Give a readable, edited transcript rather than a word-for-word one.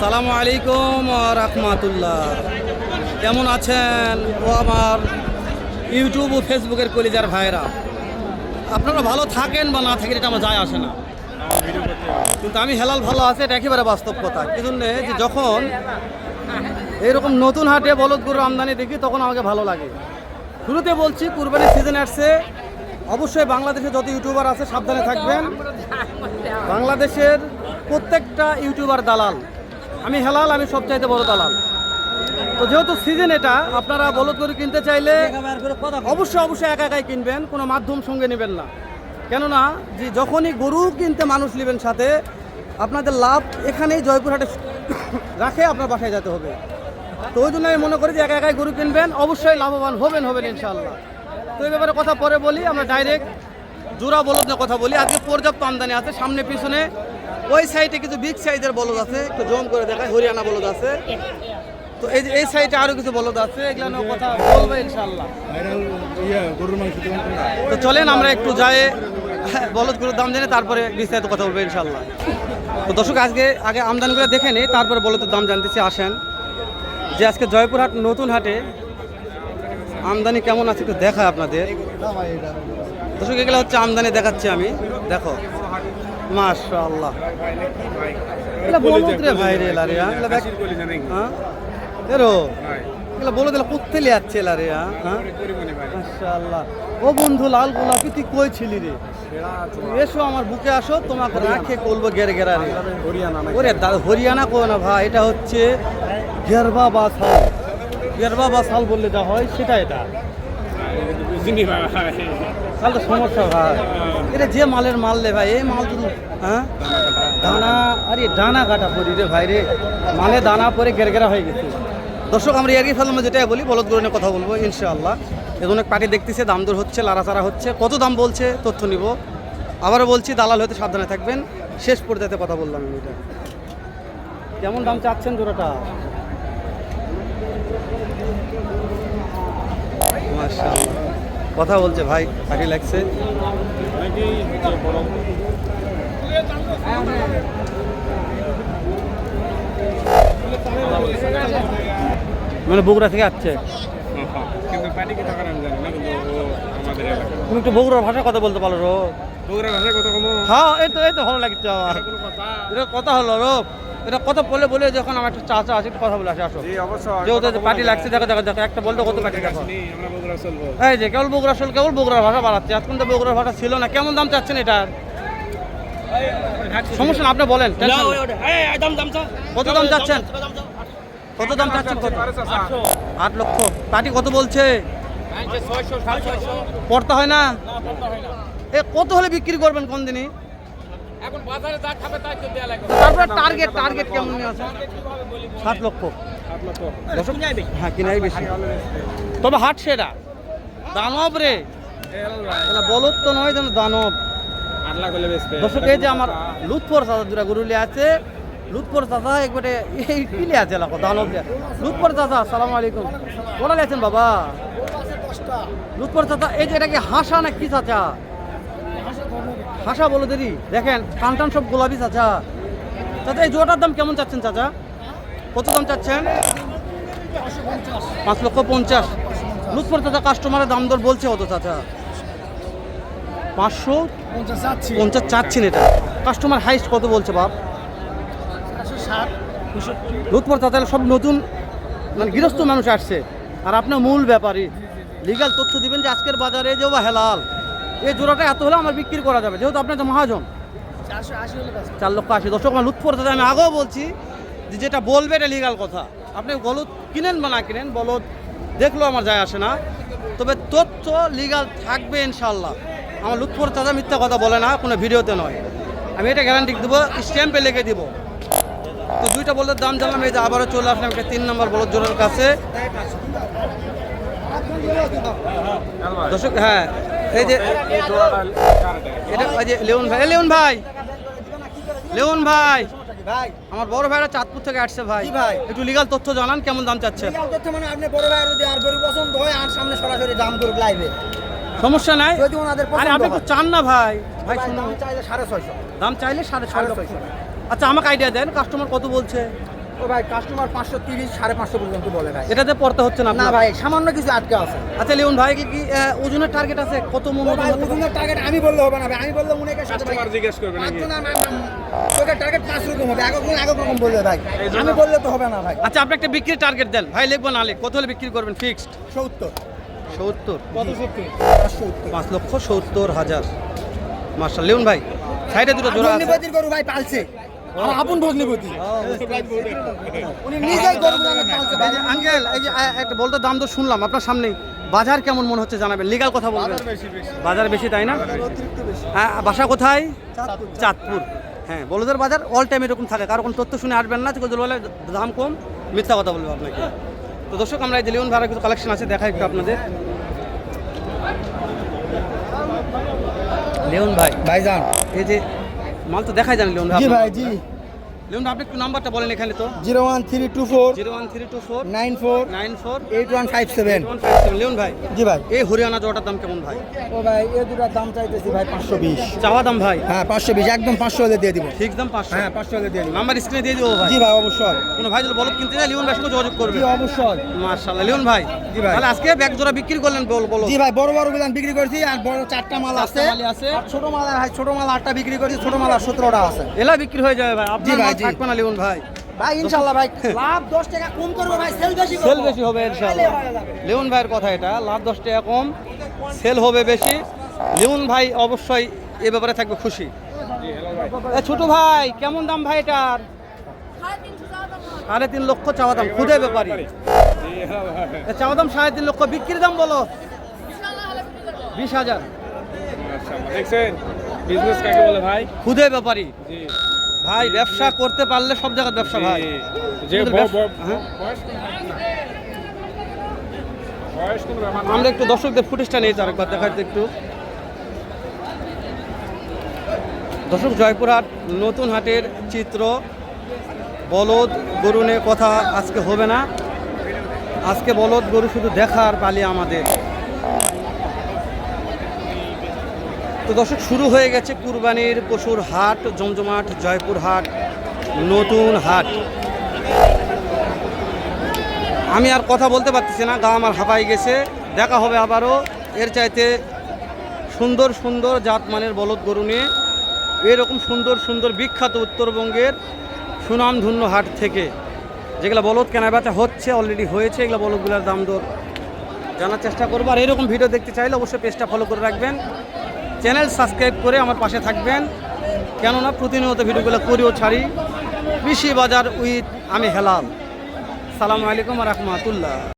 আসসালামু আলাইকুম রাহমাতুল্লাহ। কেমন আছেন ও আমার ইউটিউব ও ফেসবুকের কলিজার ভাইরা? আপনারা ভালো থাকেন বা না থাকেন এটা আমার যায় আসে না, কিন্তু আমি হেলাল ভালো আছে এটা একেবারে বাস্তব কথা। কি জন্যে যে যখন এইরকম নতুন হাটে বলদ গরুর আমদানি দেখি তখন আমাকে ভালো লাগে। শুরুতে বলছি কুরবানির সিজন আসছে, অবশ্যই বাংলাদেশে যত ইউটিউবার আছে সাবধানে থাকবেন। বাংলাদেশের প্রত্যেকটা ইউটিউবার দালাল, আমি হেলাল, আমি সবচাইতে বড় দালাল। তো যেহেতু সিজন এটা, আপনারা বলদ গরু কিনতে চাইলে অবশ্যই একা একাই কিনবেন, কোনো মাধ্যম সঙ্গে নেবেন না। কেননা যে যখনই গরু কিনতে মানুষ নেবেন সাথে, আপনাদের লাভ এখানেই জয়পুরহাটে রাখে আপনার বাসায় যেতে হবে। তো ওই জন্য আমি মনে করি যে একা একাই গরু কিনবেন, অবশ্যই লাভবান হবেন ইনশাআল্লাহ। তো এই ব্যাপারে কথা পরে বলি, আমরা ডাইরেক্ট জোড়া বলদ নিয়ে কথা বলি। আজকে পর্যাপ্ত আমদানি আছে, সামনে পিছনে ওই সাইডে কিছু বিগ সাইজের বলদ আছে, একটু জম করে দেখায়, হরিয়ানা বলদ আছে। তো এই সাইডে আরো কিছু বলদ আছে, এগুলো নিয়ে কথা বলবো ইনশাআল্লাহ। তো চলেন আমরা একটু যাই বলদ গরুর দাম জেনে তারপরে বিস্তারিত কথা বলবো ইনশাআল্লাহ। তো দর্শক আগে আমদানিগুলো দেখে নিই, তারপরে বলদের দাম জানতেছি। আসেন যে আজকে জয়পুরহাট নতুন হাটে আমদানি কেমন আছে একটু দেখায় আপনাদের। দর্শক এগুলো হচ্ছে আমদানি দেখাচ্ছি আমি, দেখো মাশাআল্লাহ। এগুলো বলদ রে ভাই রে লারে, হ্যাঁ এরো এগুলো বলদ এগুলো কুত্তে লিয়াচ্ছে লারে। হ্যাঁ মাশাআল্লাহ। ও বন্ধু লাল গোলাপি তুই কই ছিলি রে? এসো আমার বুকে আসো, তোমাকে রাখে করবো গেরা রে। ওরে হরিয়ানা কো না ভাই, এটা হচ্ছে গেরবা বা শাল বললে যা হয় সেটা। এটা শালটা সমস্যা ভাই, এটা যে মালের মাল রে ভাই, এই মাল শুধু হ্যাঁ দানা, আরে দানা কাটা পড়ি রে ভাই রে, মালে দানা পরে গেরগেরা হয়ে গেছে। দর্শক আমরা এর ফেলাম যেটাই বলি, বলদ গরু নিয়ে কথা বলবো ইনশাআল্লাহ। এখন এক পার্টি দেখতেছে, দাম দর হচ্ছে, লাড়াচাড়া হচ্ছে, কত দাম বলছে তথ্য নিব। আবারও বলছি দালাল হতে সাবধানে থাকবেন। শেষ পর্যায়ে কথা বললাম আমি। এটা কেমন দাম চাচ্ছেন জোড়াটা? মাশাআল্লাহ, কথা বলছে ভাই, পার্টি লাগছে। মানে বগুড়া থেকে আসছে, তুমি একটু বগুড়ার ভাষায় কথা বলতে পারো রো? হ্যাঁ এই তো ভালো লাগছে আমার। এটা কথা হলো রো, এটা কথা বলে যখন আমার একটা চাচা আছে একটু কথা বলে আসে। আসো যেহেতু পার্টি লাগছে, দেখো একটা বলতে কত পার্টি দেখো। এই যে কেবল বগুড়ার ভাষা বাড়াচ্ছে, এখন তো বগুড়ার ভাষা ছিল না। কেমন দাম চাচ্ছেন এটার? সমস্যা না, আপনি বলেন। কত দাম চাচ্ছেন? কত দাম চাচ্ছেন? 8 লক্ষ। পার্টি কত বলছে? পড়তে হয় না? এ কত হলে বিক্রি করবেন কোন দিনই? তারপরে টার্গেট কেমন আছে? 7 লক্ষ। হ্যাঁ কিনাই বেশি, তবে হাট সেরা দানব রে, বলদ তো নয় যেন দানব। দর্শক এই যে আমার লুৎফর চাচা দুরা গরুলে আছে, লুৎফর চাচা একবারে এই কিলে আছে এলাকা দানব। লুৎফর চাচা আসসালামু আলাইকুম, কোথায় আছেন বাবা? লুৎফর চাচা এই যে এটা কি হাসা না কি চাচা? হাসা বলে দেরি, দেখেন টান সব গোলাপি চাচা। চাচা এই জোড়াটার দাম কেমন চাচ্ছেন চাচা? কত দাম চাচ্ছেন? 5,50,000। লুৎফর চাচা কাস্টমারের দাম দর বলছে কত চাচা? 550 চাচ্ছেন। এটা কাস্টমার হাইস্ট কত বলছে বাপ? লুৎফর চাচা সব নতুন মানে গৃহস্থ মানুষ আসছে, আর আপনার মূল ব্যাপারী লিগাল তথ্য দিবেন যে আজকের বাজারে যে বা হেলাল এই জোড়াটা এত হলে আমার বিক্রি করা যাবে, যেহেতু আপনার তো মহাজন। 4,80,000। দর্শক আমার লুৎফর চাচা আমি আগেও বলছি যে যেটা বলবে এটা লিগাল কথা। আপনি বলদ কিনেন বা না কিনেন, বলদ দেখলেও আমার যায় আসে না, তবে তথ্য লিগাল থাকবে ইনশাআল্লাহ। আমার লুৎফর চাচা মিথ্যা কথা বলে না, কোনো ভিডিওতে নয়, আমি এটা গ্যারান্টি দেবো, স্ট্যাম্পে লিখে দিব। তো দুইটা বলদের দাম জানলাম, এই যে আবারও চলে আসলাম একটা 3 নম্বর বলদ জোড়ার কাছে। দর্শক হ্যাঁ এই যে এটা ওই যে লেউন ভাই আমার বড় ভাইরা চাঁদপুর থেকে আসছে ভাই, একটু লিগাল তথ্য জানান, কেমন দাম চাচ্ছে? মানে আপনি বড় ভাই যদি আর গরু পছন্দ হয় আর সামনে সরাসরি দাম করুক লাইভে, সমস্যা নাই। যদি ওনাদের আরে আপনি একটু চান না ভাই, শুনুন, চাইলে 650, দাম চাইলে 650। আচ্ছা আমাকে আইডিয়া দেন কাস্টমার কত বলছে? ও ভাই কাস্টমার 530 550 পর্যন্ত বলে ভাই। এটাতে পড়তে হচ্ছে না না আপনার? ভাই সামান্য কিছু আটকে আছে। আচ্ছা লিওন ভাই কি ওজনের টার্গেট আছে কত মন? ও ভাই ওজনের টার্গেট আমি বললে হবে না ভাই, আমি বললে উনাকে সাথে ভাই কাস্টমার জিজ্ঞেস করবে নাকি? না না ওকে টার্গেট 5 রকম হবে, এক রকম বলবে ভাই, আমি বললে তো হবে না ভাই। আচ্ছা আপনি একটা বিক্রির টার্গেট দেন ভাই, লিখবো না লিখ, কত হলে বিক্রি করবেন ফিক্সড? 70 70। কত 70 5,70,000। মাশাআল্লাহ লিওন ভাই সাইডে দুটো জোড়া আছে। ভগ্নিপতির গরু ভাই পালছে, আমার আপন ভগ্নিপতি, উনি নিজেই গরু পালছে ভাই। আঙ্কেল এই যে একটা বলতে দাম তো শুনলাম আপনার সামনেই, বাজার কেমন মনে হচ্ছে জানাবেন, লিগাল কথা বলবেন। বাজার বেশি তাই না? হ্যাঁ, বাসা কোথায়? চাঁদপুর। হ্যাঁ, বলদের বাজার অল টাইম এরকম থাকে, কারো কোনো তথ্য শুনে আসবেন না, যদি বলে দাম কম মিথ্যা কথা বলবো আপনাকে। তো দর্শক আমরা এই যে লিওন ভাড়া কিছু কালেকশন আছে দেখা একটু আপনাদের। লিওন ভাই ভাইজান এই যে মাল তো দেখাই জানেন লিওন ভাই। জি ভাই জি, লিওন ভাই আপনি একটু নাম্বারটা বলেন এখানে তো। 01324 01324 94 94 8157। 8157। লিওন ভাই জি ভাই। এই হরিয়ানা জোড়াটার দাম কেমন ভাই? ও ভাই এই দুটার দাম চাইতেছি ভাই 520। চাওয়া দাম ভাই? হ্যাঁ 520, একদম 500 হলে দিয়ে দিব। ফিক্স দাম 500? হ্যাঁ 500 হলে দিয়ে দিব। নাম্বার স্ক্রিনে দিয়ে দিবো ভাই। জি ভাই অবশ্যই। কোনো ভাই যদি বলদ কিনতে চায় লিওন ভাইয়ের সঙ্গে যোগাযোগ করবে। জি অবশ্যই। মাশাআল্লাহ লিওন ভাই। জি ভাই। তাহলে আজকে ব্যাগ জোড়া বিক্রি করলেন বলো। জি ভাই বড় বড় গুলান বিক্রি করছি, আর বড় 4টা মাল আছে। মালই আছে। আর ছোট মাল আর ছোট মাল 8টা বিক্রি করছি, ছোট মাল আর 17টা আছে। এলা বিক্রি হয়ে যাবে ভাই, জি আপনার ভাই, মাল জি। থাকবে না লিওন ভাই। ভাই ইনশাআল্লাহ ভাই লাভ 10 টাকা কম করব ভাই, সেল বেশি করব। সেল বেশি হবে ইনশাআল্লাহ। লিওন ভাইয়ের কথা এটা, লাভ 10 টাকা কম, সেল হবে বেশি। লিওন ভাই অবশ্যই এ ব্যাপারে থাকবে খুশি। এ ছোট ভাই কেমন দাম ভাই এটার? 3.5 লক্ষ চাওয়া দাম, খুদে ব্যাপারী। এ চাওয়া দাম 3.5 লক্ষ, বিক্রির দাম বলো 20,000। দেখছেন বিজনেস কাকে বলে ভাই? খুদে ব্যাপারী জি ভাই, ব্যবসা করতে পারলে সব জায়গায় ব্যবসা ভাই। যে হ্যাঁ। বয়স কোন আমরা একটু দর্শকদের ফুটেজটা নিয়েছি আরেকবার দেখাতে একটু। দর্শক জয়পুরহাট নতুন হাটের চিত্র, বলদ গরু নিয়ে কথা আজকে হবে না, আজকে বলদ গরু শুধু দেখার পালি আমাদের। তো দর্শক শুরু হয়ে গেছে কুরবানির পশুর হাট, জমজমাট জয়পুরহাট নতুন হাট। আমি আর কথা বলতে পারতেছি না, গা আমার হাঁপাই গেছে। দেখা হবে আবারও এর চাইতে সুন্দর সুন্দর জাতমানের বলদ গরু নিয়ে, এরকম সুন্দর সুন্দর বিখ্যাত উত্তরবঙ্গের সুনামধন্য হাট থেকে, যেগুলো বলদ কেনাবেচা হচ্ছে, অলরেডি হয়েছে, এগুলো বলদগুলোর দাম দর জানার চেষ্টা করবো। আর এরকম ভিডিও দেখতে চাইলে অবশ্যই পেজটা ফলো করে রাখবেন, চ্যানেল সাবস্ক্রাইব করে আমার পাশে থাকবেন, কেননা প্রতিনিয়ত ভিডিওগুলো করিও ছাড়ি। কৃষি বাজার উইথ আমি হেলাল। সালামু আলাইকুম ওয়া রাহমাতুল্লাহ।